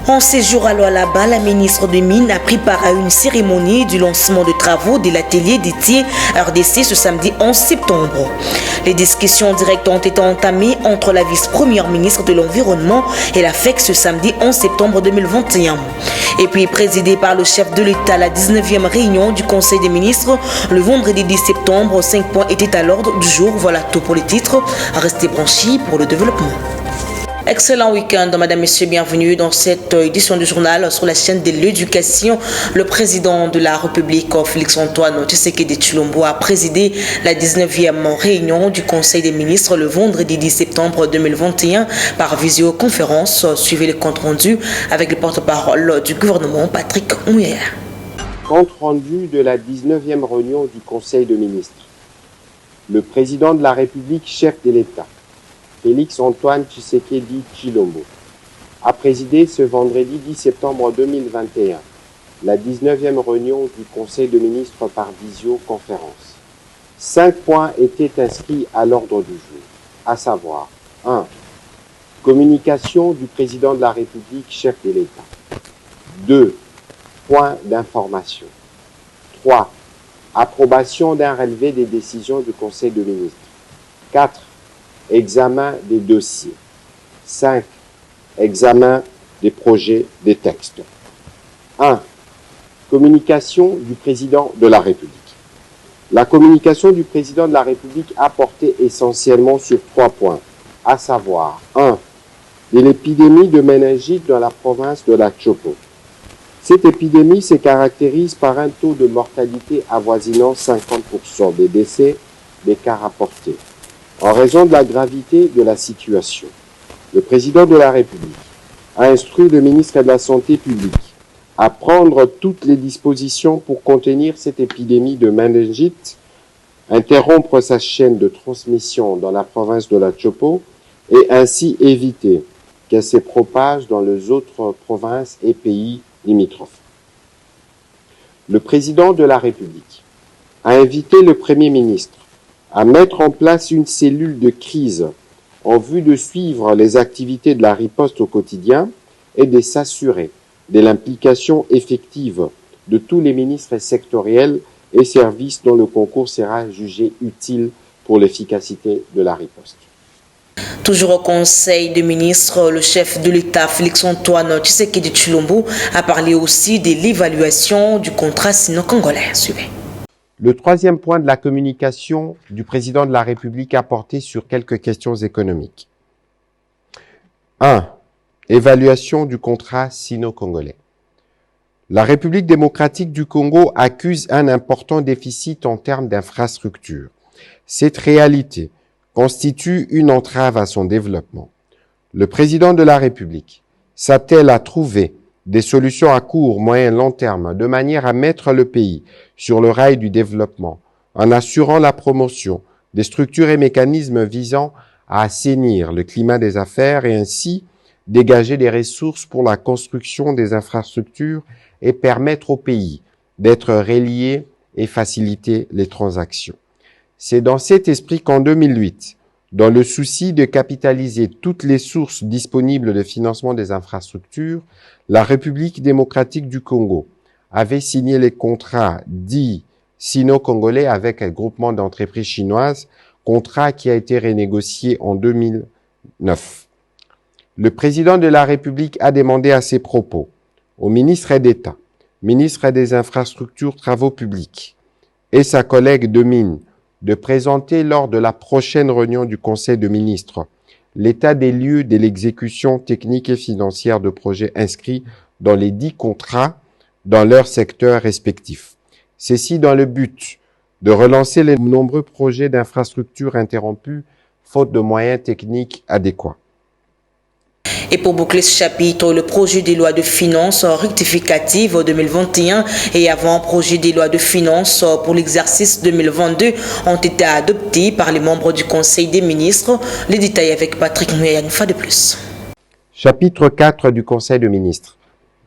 En séjour à Lualaba, la ministre des Mines a pris part à une cérémonie du lancement de travaux de l'atelier d'étier RDC ce samedi 11 septembre. Les discussions directes ont été entamées entre la vice-première ministre de l'Environnement et la FEC ce samedi 11 septembre 2021. Et puis présidée par le chef de l'État, la 19e réunion du Conseil des ministres, le vendredi 10 septembre, 5 points étaient à l'ordre du jour. Voilà tout pour les titres. Restez branchés pour le développement. Excellent week-end, madame, messieurs, bienvenue dans cette édition du journal sur la chaîne de l'éducation. Le président de la République, Félix-Antoine Tshisekedi Tshilombo, a présidé la 19e réunion du Conseil des ministres le vendredi 10 septembre 2021 par visioconférence. Suivez le compte rendu avec le porte-parole du gouvernement, Patrick Mouyer. Compte rendu de la 19e réunion du Conseil des ministres. Le président de la République, chef de l'État, Félix-Antoine Tshisekedi Tshilombo, a présidé ce vendredi 10 septembre 2021 la 19e réunion du Conseil des ministres par visioconférence. 5 points étaient inscrits à l'ordre du jour, à savoir 1. Communication du président de la République, chef de l'État. 2. Points d'information. 3. Approbation d'un relevé des décisions du Conseil des ministres. 4. Examen des dossiers. 5. Examen des projets des textes. 1. Communication du président de la République. La communication du président de la République a porté essentiellement sur 3 points, à savoir 1. De l'épidémie de méningite dans la province de la Chopo. Cette épidémie se caractérise par un taux de mortalité avoisinant 50% des décès des cas rapportés. En raison de la gravité de la situation, le président de la République a instruit le ministre de la Santé publique à prendre toutes les dispositions pour contenir cette épidémie de méningite, interrompre sa chaîne de transmission dans la province de la Chopo et ainsi éviter qu'elle se propage dans les autres provinces et pays limitrophes. Le président de la République a invité le Premier ministre à mettre en place une cellule de crise en vue de suivre les activités de la riposte au quotidien et de s'assurer de l'implication effective de tous les ministres sectoriels et services dont le concours sera jugé utile pour l'efficacité de la riposte. Toujours au Conseil des ministres, le chef de l'État, Félix-Antoine Tshisekedi Tshilombo, a parlé aussi de l'évaluation du contrat sino-congolais. Suivez. Le 3e point de la communication du président de la République a porté sur quelques questions économiques. 1. Évaluation du contrat sino-congolais. La République démocratique du Congo accuse un important déficit en termes d'infrastructures. Cette réalité constitue une entrave à son développement. Le président de la République s'attelle à trouver des solutions à court, moyen, long terme, de manière à mettre le pays sur le rail du développement, en assurant la promotion des structures et mécanismes visant à assainir le climat des affaires et ainsi dégager des ressources pour la construction des infrastructures et permettre au pays d'être relié et faciliter les transactions. C'est dans cet esprit qu'en 2008, dans le souci de capitaliser toutes les sources disponibles de financement des infrastructures, la République démocratique du Congo avait signé les contrats dits sino-congolais avec un groupement d'entreprises chinoises, contrat qui a été renégocié en 2009. Le président de la République a demandé à ces propos au ministre d'État, ministre des Infrastructures, Travaux publics et sa collègue de mine de présenter lors de la prochaine réunion du Conseil des ministres l'état des lieux de l'exécution technique et financière de projets inscrits dans les 10 contrats dans leurs secteurs respectifs. Ceci dans le but de relancer les nombreux projets d'infrastructures interrompus faute de moyens techniques adéquats. Et pour boucler ce chapitre, le projet des lois de finances rectificatives 2021 et avant-projet des lois de finances pour l'exercice 2022 ont été adoptés par les membres du Conseil des ministres. Les détails avec Patrick Mouya, une fois de plus. Chapitre 4 du Conseil des ministres.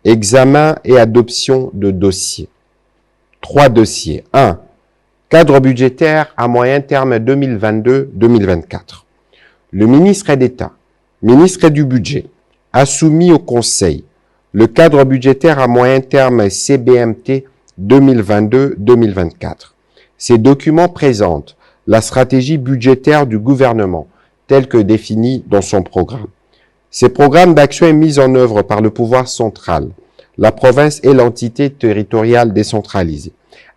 Examen et adoption de dossiers. 3 dossiers. 1. Cadre budgétaire à moyen terme 2022-2024. Le ministre d'État, ministre du Budget, a soumis au Conseil le cadre budgétaire à moyen terme CBMT 2022-2024. Ces documents présentent la stratégie budgétaire du gouvernement, telle que définie dans son programme. Ces programmes d'action est mis en œuvre par le pouvoir central, la province et l'entité territoriale décentralisée.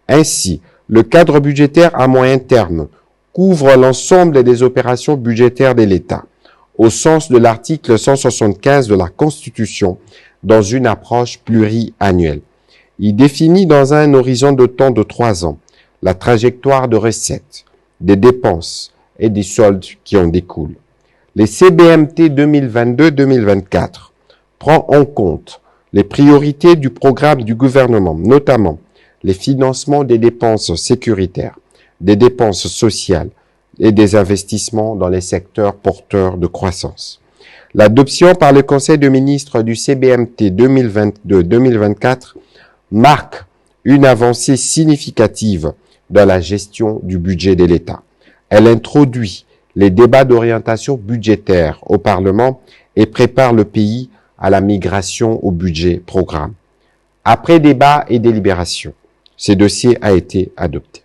Ainsi, le cadre budgétaire à moyen terme couvre l'ensemble des opérations budgétaires de l'État, au sens de l'article 175 de la Constitution, dans une approche pluriannuelle. Il définit dans un horizon de temps de 3 ans la trajectoire de recettes, des dépenses et des soldes qui en découlent. Les CBMT 2022-2024 prend en compte les priorités du programme du gouvernement, notamment les financements des dépenses sécuritaires, des dépenses sociales et des investissements dans les secteurs porteurs de croissance. L'adoption par le Conseil de ministres du CBMT 2022-2024 marque une avancée significative dans la gestion du budget de l'État. Elle introduit les débats d'orientation budgétaire au Parlement et prépare le pays à la migration au budget programme. Après débat et délibération, ce dossier a été adopté.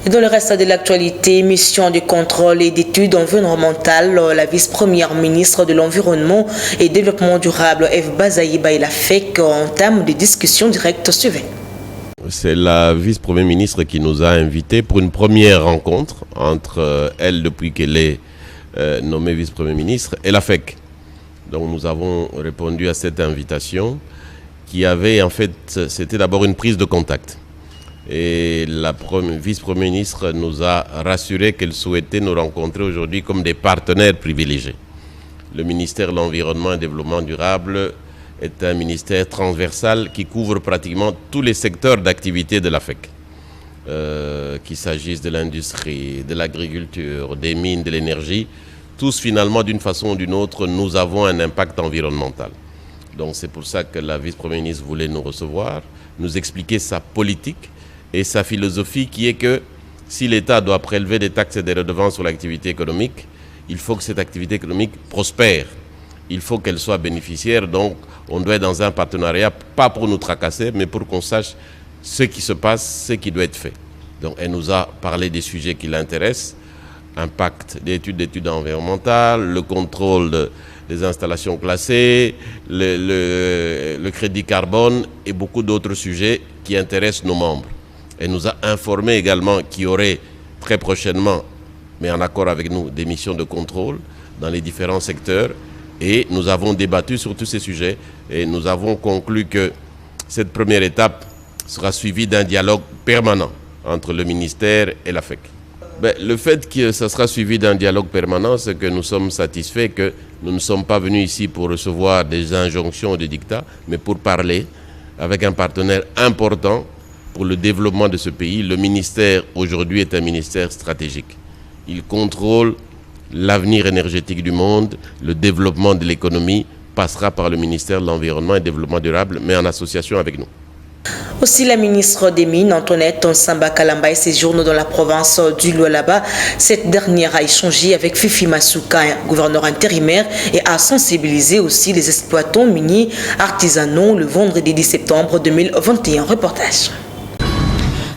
Et dans le reste de l'actualité, mission de contrôle et d'études environnementales, la vice-première ministre de l'Environnement et Développement durable, Eve Bazaïba et la FEC entament des discussions directes suivies. C'est la vice-première ministre qui nous a invités pour une première rencontre entre elle, depuis qu'elle est nommée vice-première ministre, et la FEC. Donc nous avons répondu à cette invitation qui avait, en fait, c'était d'abord une prise de contact. Et la vice-première ministre nous a rassuré qu'elle souhaitait nous rencontrer aujourd'hui comme des partenaires privilégiés. Le ministère de l'Environnement et du Développement durable est un ministère transversal qui couvre pratiquement tous les secteurs d'activité de la FEC. Qu'il s'agisse de l'industrie, de l'agriculture, des mines, de l'énergie, tous finalement d'une façon ou d'une autre, nous avons un impact environnemental. Donc c'est pour ça que la vice-première ministre voulait nous recevoir, nous expliquer sa politique et sa philosophie qui est que si l'État doit prélever des taxes et des redevances sur l'activité économique, il faut que cette activité économique prospère. Il faut qu'elle soit bénéficiaire, donc on doit être dans un partenariat, pas pour nous tracasser, mais pour qu'on sache ce qui se passe, ce qui doit être fait. Donc elle nous a parlé des sujets qui l'intéressent, impact d'études environnementales, le contrôle des installations classées, le crédit carbone et beaucoup d'autres sujets qui intéressent nos membres. Elle nous a informé également qu'il y aurait très prochainement, mais en accord avec nous, des missions de contrôle dans les différents secteurs. Et nous avons débattu sur tous ces sujets et nous avons conclu que cette première étape sera suivie d'un dialogue permanent entre le ministère et la FEC. Le fait que ça sera suivi d'un dialogue permanent, c'est que nous sommes satisfaits que nous ne sommes pas venus ici pour recevoir des injonctions ou des dictats, mais pour parler avec un partenaire important pour le développement de ce pays. Le ministère aujourd'hui est un ministère stratégique. Il contrôle l'avenir énergétique du monde, le développement de l'économie passera par le ministère de l'Environnement et du Développement durable, mais en association avec nous. Aussi, la ministre des Mines, Antoinette Nsamba Kalamba, séjourne dans la province du Lualaba. Cette dernière a échangé avec Fifi Masuka, gouverneur intérimaire, et a sensibilisé aussi les exploitants miniers artisanaux le vendredi 10 septembre 2021. Reportage.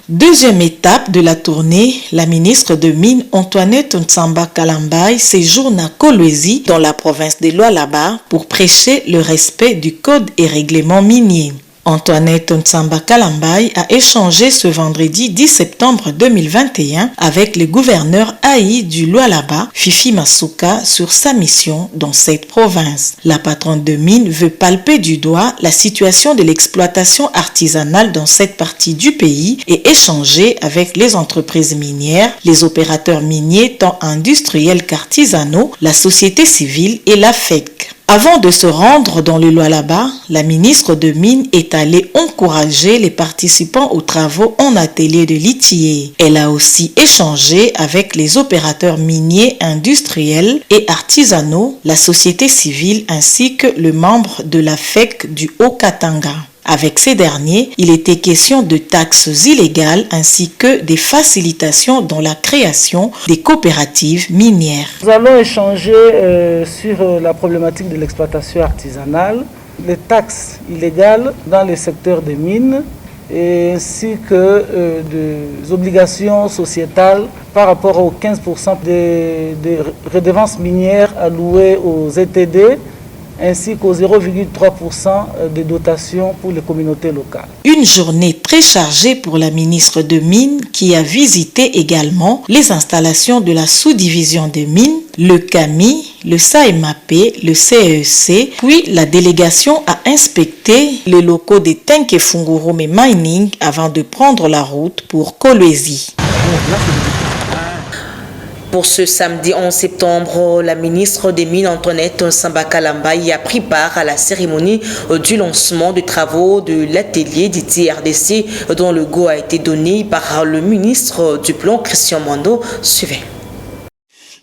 Deuxième étape de la tournée, la ministre de Mines Antoinette Nsamba Kalamba séjourne à Kolwezi dans la province de Lualaba pour prêcher le respect du code et règlement minier. Antoinette Nsamba Kalamba a échangé ce vendredi 10 septembre 2021 avec le gouverneur Haï du Lualaba, Fifi Masuka, sur sa mission dans cette province. La patronne de mine veut palper du doigt la situation de l'exploitation artisanale dans cette partie du pays et échanger avec les entreprises minières, les opérateurs miniers tant industriels qu'artisanaux, la société civile et la FEC. Avant de se rendre dans le Lualaba, la ministre de Mines est allée encourager les participants aux travaux en atelier de litier. Elle a aussi échangé avec les opérateurs miniers industriels et artisanaux, la société civile ainsi que le membre de la FEC du Haut-Katanga. Avec ces derniers, il était question de taxes illégales ainsi que des facilitations dans la création des coopératives minières. Nous allons échanger sur la problématique de l'exploitation artisanale les taxes illégales dans le secteur des mines, ainsi que des obligations sociétales par rapport aux 15% des redevances minières allouées aux ETD, ainsi qu'aux 0,3% de dotations pour les communautés locales. Une journée très chargée pour la ministre de Mines qui a visité également les installations de la sous-division des mines, le CAMI, le SAEMAP, le CEC, puis la délégation a inspecté les locaux des Tenke Fungurume Mining avant de prendre la route pour Kolwezi. Pour ce samedi 11 septembre, la ministre des Mines Antoinette Nsamba Kalambayi a pris part à la cérémonie du lancement des travaux de l'atelier d'ITRDC dont le go a été donné par le ministre du Plan Christian Mwando. Suivez.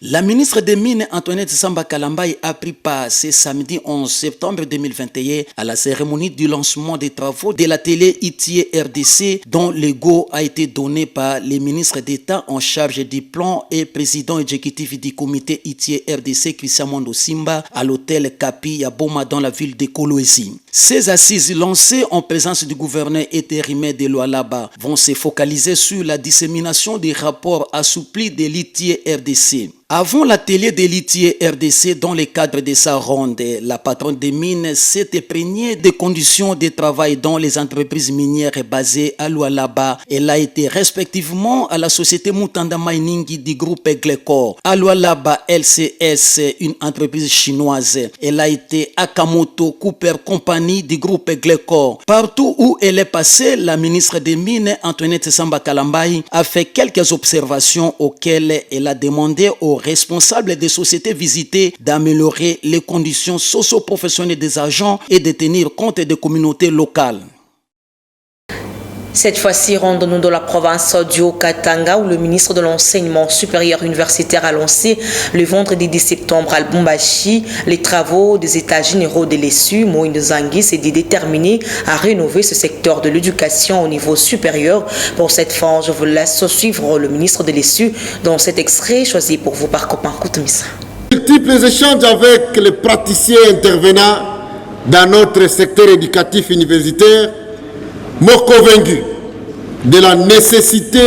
La ministre des Mines, Antoinette Nsamba Kalambayi, a pris part ce samedi 11 septembre 2021 à la cérémonie du lancement des travaux de l'atelier ITIE RDC dont le go a été donné par les ministres d'État en charge du plan et président exécutif du comité ITIE RDC Christian Mwando Simba à l'hôtel Kapi Yaboma dans la ville de Kolwezi. Ces assises lancées en présence du gouverneur intérimaire de Lualaba vont se focaliser sur la dissémination des rapports assouplis de l'ITIE RDC. Avant l'atelier de l'ITIE RDC, dans le cadre de sa ronde, la patronne des mines s'est imprégnée des conditions de travail dans les entreprises minières basées à Lualaba. Elle a été respectivement à la société Mutanda Mining du groupe Glecor, à Lualaba LCS, une entreprise chinoise. Elle a été à Kamoto Cooper Company du groupe Glecor. Partout où elle est passée, la ministre des Mines, Antoinette Nsamba Kalambayi, a fait quelques observations auxquelles elle a demandé aux responsables des sociétés visitées d'améliorer les conditions socio-professionnelles des agents et de tenir compte des communautés locales. Cette fois-ci, rendons-nous dans la province du Haut-Katanga où le ministre de l'Enseignement supérieur universitaire a lancé le vendredi 10 septembre à Lubumbashi les travaux des états généraux de l'ESU. Moïse Zangui s'est dit déterminé à rénover ce secteur de l'éducation au niveau supérieur. Pour cette fin, je vous laisse suivre le ministre de l'ESU dans cet extrait choisi pour vous par Copain Koutoumissa. Multiples échanges avec les praticiens intervenants dans notre secteur éducatif universitaire m'ont convaincu de la nécessité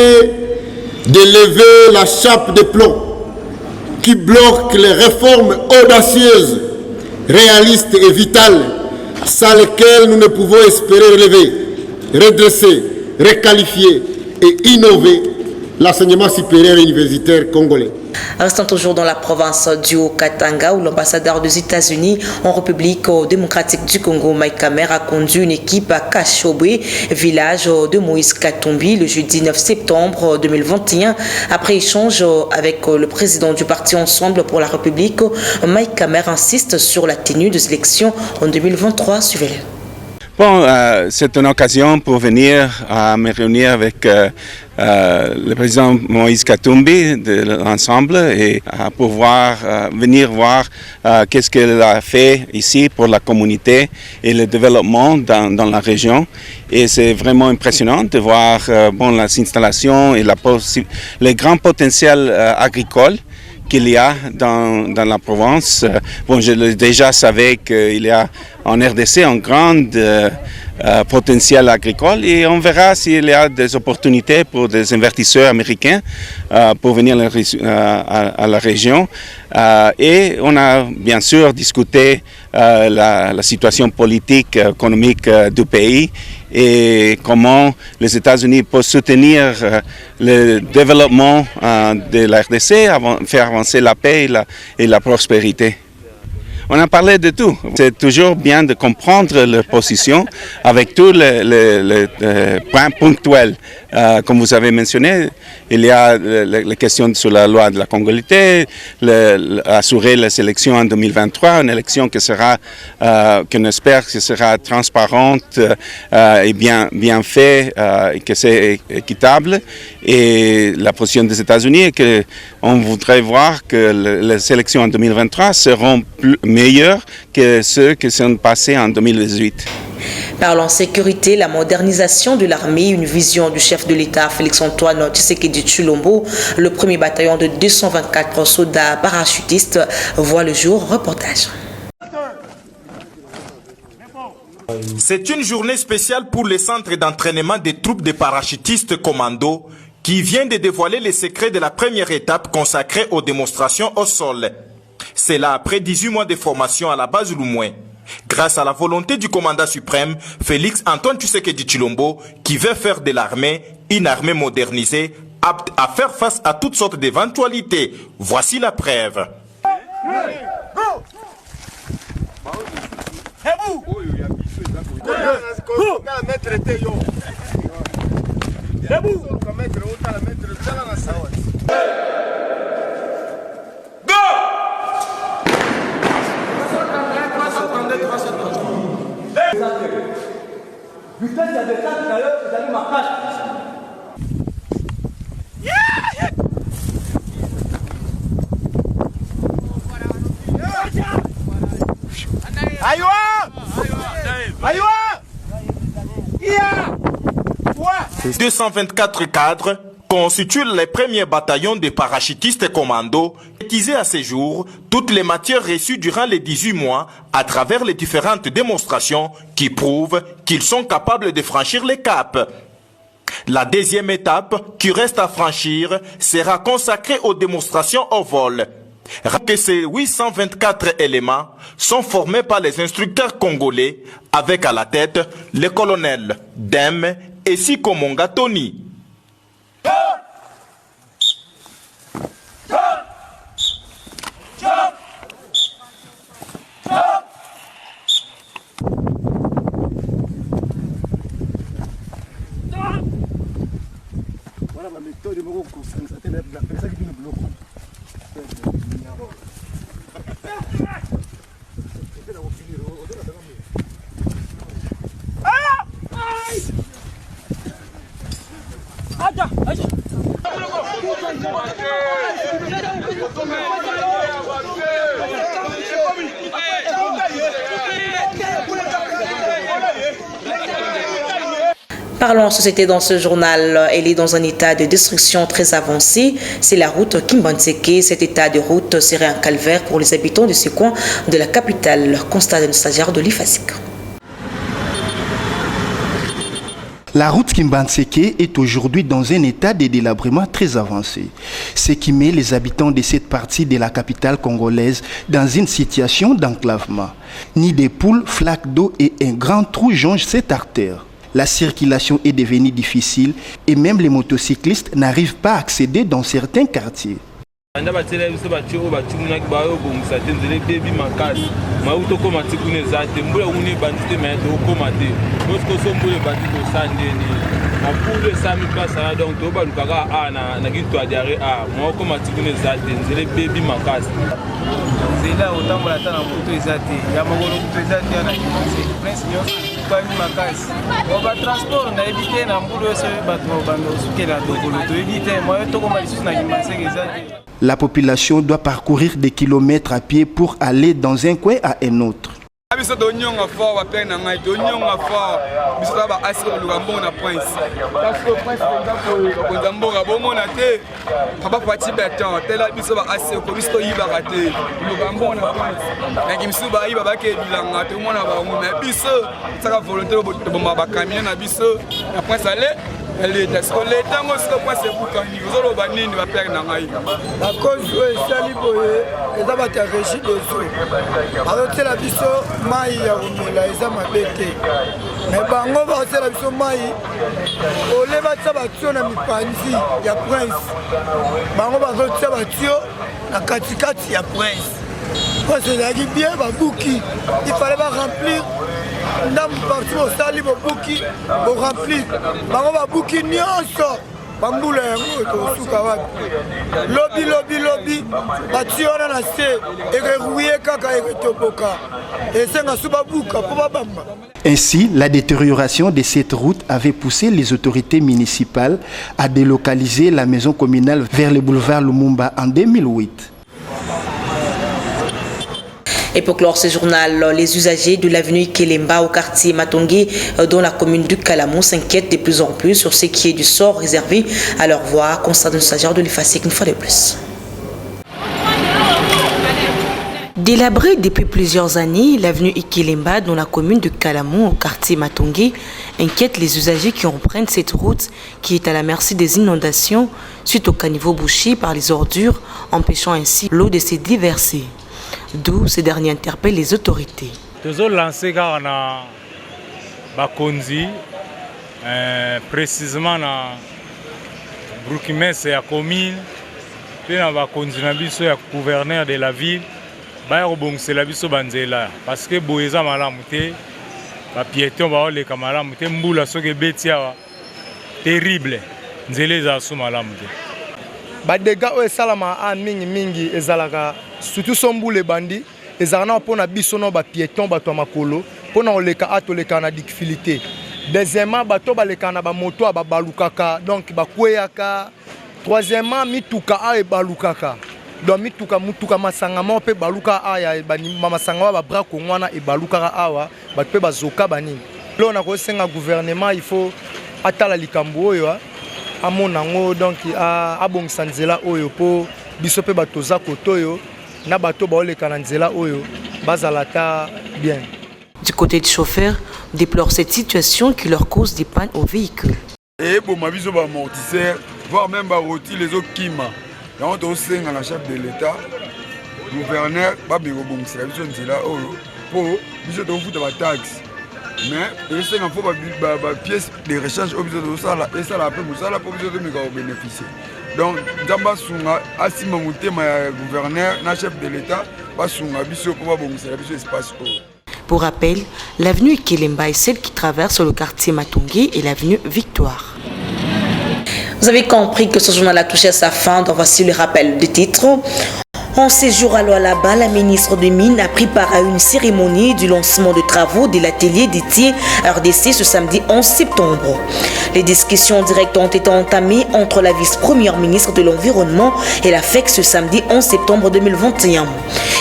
de lever la chape de plomb qui bloque les réformes audacieuses, réalistes et vitales sans lesquelles nous ne pouvons espérer relever, redresser, requalifier et innover l'enseignement supérieur universitaire congolais. Restant toujours dans la province du Haut-Katanga où l'ambassadeur des États-Unis en République démocratique du Congo, Mike Kamer, a conduit une équipe à Kashobwe, village de Moïse Katumbi, le jeudi 9 septembre 2021. Après échange avec le président du parti Ensemble pour la République, Mike Kamer insiste sur la tenue des élections en 2023. Suivez-le. Bon, c'est une occasion pour venir me réunir avec le président Moïse Katumbi de l'Ensemble et pour venir voir qu'est-ce qu'elle a fait ici pour la communauté et le développement dans la région. Et c'est vraiment impressionnant de voir les installations et le grand potentiel agricole qu'il y a dans la province. Bon, je déjà savais qu'il y a en RDC un grand potentiel agricole et on verra s'il y a des opportunités pour des investisseurs américains pour venir à la région. Et on a bien sûr discuté la situation politique, économique du pays et comment les États-Unis peuvent soutenir le développement de la RDC, faire avancer la paix et la prospérité. On a parlé de tout. C'est toujours bien de comprendre leur position avec tous les points ponctuels. Comme vous avez mentionné, il y a les questions sur la loi de la congolité, assurer les élections en 2023, une élection qui sera, qu'on espère que sera transparente et bien faite, et que c'est équitable. Et la position des États-Unis est qu'on voudrait voir que les élections en 2023 seront meilleures que ceux qui sont passés en 2018. Parlant sécurité, la modernisation de l'armée, une vision du chef de l'État Félix-Antoine Tshisekedi Tshilombo, le premier bataillon de 224 soldats parachutistes voit le jour. Reportage. C'est une journée spéciale pour le centre d'entraînement des troupes de parachutistes commando qui vient de dévoiler les secrets de la première étape consacrée aux démonstrations au sol. C'est là après 18 mois de formation à la base Lumoué. Grâce à la volonté du commandant suprême, Félix Antoine Tshisekedi Tshilombo, qui veut faire de l'armée une armée modernisée, apte à faire face à toutes sortes d'éventualités. Voici la preuve. Aïwa 224 cadres constituent les premiers bataillons de parachutistes commando utilisés à ce jour toutes les matières reçues durant les 18 mois à travers les différentes démonstrations qui prouvent qu'ils sont capables de franchir les caps. La deuxième étape qui reste à franchir sera consacrée aux démonstrations au vol. Rappelez que ces 824 éléments sont formés par les instructeurs congolais avec à la tête le colonel Dem et Siko Monga Tony. Parlons en société dans ce journal. Elle est dans un état de destruction très avancé. C'est la route Kimbanseke. Cet état de route serait un calvaire pour les habitants de ce coin de la capitale. Constat d'un stagiaire de l'IFASIC. La route Kimbanseke est aujourd'hui dans un état de délabrement très avancé, ce qui met les habitants de cette partie de la capitale congolaise dans une situation d'enclavement. Nids de poules, flaques d'eau et un grand trou jongent cette artère. La circulation est devenue difficile et même les motocyclistes n'arrivent pas à accéder dans certains quartiers. La population doit parcourir des kilomètres à pied pour aller dans un coin à un autre. Il fallait remplir. Ainsi, la détérioration de cette route avait poussé les autorités municipales à délocaliser la maison communale vers le boulevard Lumumba en 2008. Et pour clore ce journal, les usagers de l'avenue Kelemba au quartier Matongé dans la commune du Kalamou s'inquiètent de plus en plus sur ce qui est du sort réservé à leur voie. Constat de stagiaire de l'IFASIC une fois de plus. Délabrée depuis plusieurs années, l'avenue Ikilemba dans la commune de Kalamou au quartier Matongé inquiète les usagers qui empruntent cette route qui est à la merci des inondations suite au caniveau bouché par les ordures, empêchant ainsi l'eau de se déverser. D'où ces derniers interpellent les autorités. Nous avons lancé un bakonzi précisément dans Broukimès et la commune, puis dans bakonzi na biso ya gouverneur de la ville. C'est la biso banzela parce que boeza malamu te ba piéton ba oleka malamu te mbula soke betia terrible nzele za su malamu te ba dega o esalama a mingi ezalaka surtout sombule bandi ezalana pona biso no ba piéton ba to makolo pona oleka atoleka na difficulté. Deuxièmement bato baleka na ba moto ba balukaka donc ba kweyaka. Troisièmement mituka a balukaka. Donc mutuka masanga mo pe baluka aya bani masanga ba bra kongwana e baluka awa ba pe bazoka bani. Là na ko senga gouvernement il faut atala likambo oyo amona ngo donc a bongisa nzela oyo po biso pe batoza kotoyo na bato ba oleka na nzela oyo bazalata bien. Du côté des chauffeurs, déplorent cette situation qui leur cause des pannes aux véhicules. Et pour ma vision ba amortisseur, voire même ba roti les autres kima. On doit aussi à la chef de l'État, gouverneur, Babi Robong, c'est la vision de là, pour vision de foutre la taxe. Mais il faut une pièce de rechange au besoin de ça, et ça la pour ça, la provision de bénéficier. Donc, Damba Sunga, Asima Moutema, gouverneur, la chef de l'État, Basunga, Bissot, pour Babong, c'est la vision espace. Pour rappel, l'avenue Ikilemba est celle qui traverse le quartier Matongé et l'avenue Victoire. Vous avez compris que ce journal a touché à sa fin, donc voici le rappel du titre. En séjour à Lualaba, la ministre des Mines a pris part à une cérémonie du lancement de travaux de l'atelier d'Itié RDC ce samedi 11 septembre. Les discussions directes ont été entamées entre la vice-première ministre de l'Environnement et la FEC ce samedi 11 septembre 2021.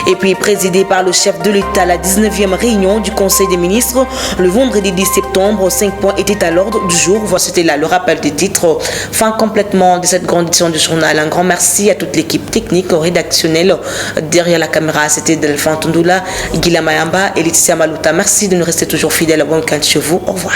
Et puis présidée par le chef de l'État, la 19e réunion du Conseil des ministres, le vendredi 10 septembre, 5 points étaient à l'ordre du jour. Voici là le rappel des titres. Fin complètement de cette grande édition du journal. Un grand merci à toute l'équipe technique, rédactionnelle. Derrière la caméra, c'était Delphin Tundula, Guilla Mayamba et Laetitia Maluta. Merci de nous rester toujours fidèles. Bon week-end chez vous. Au revoir.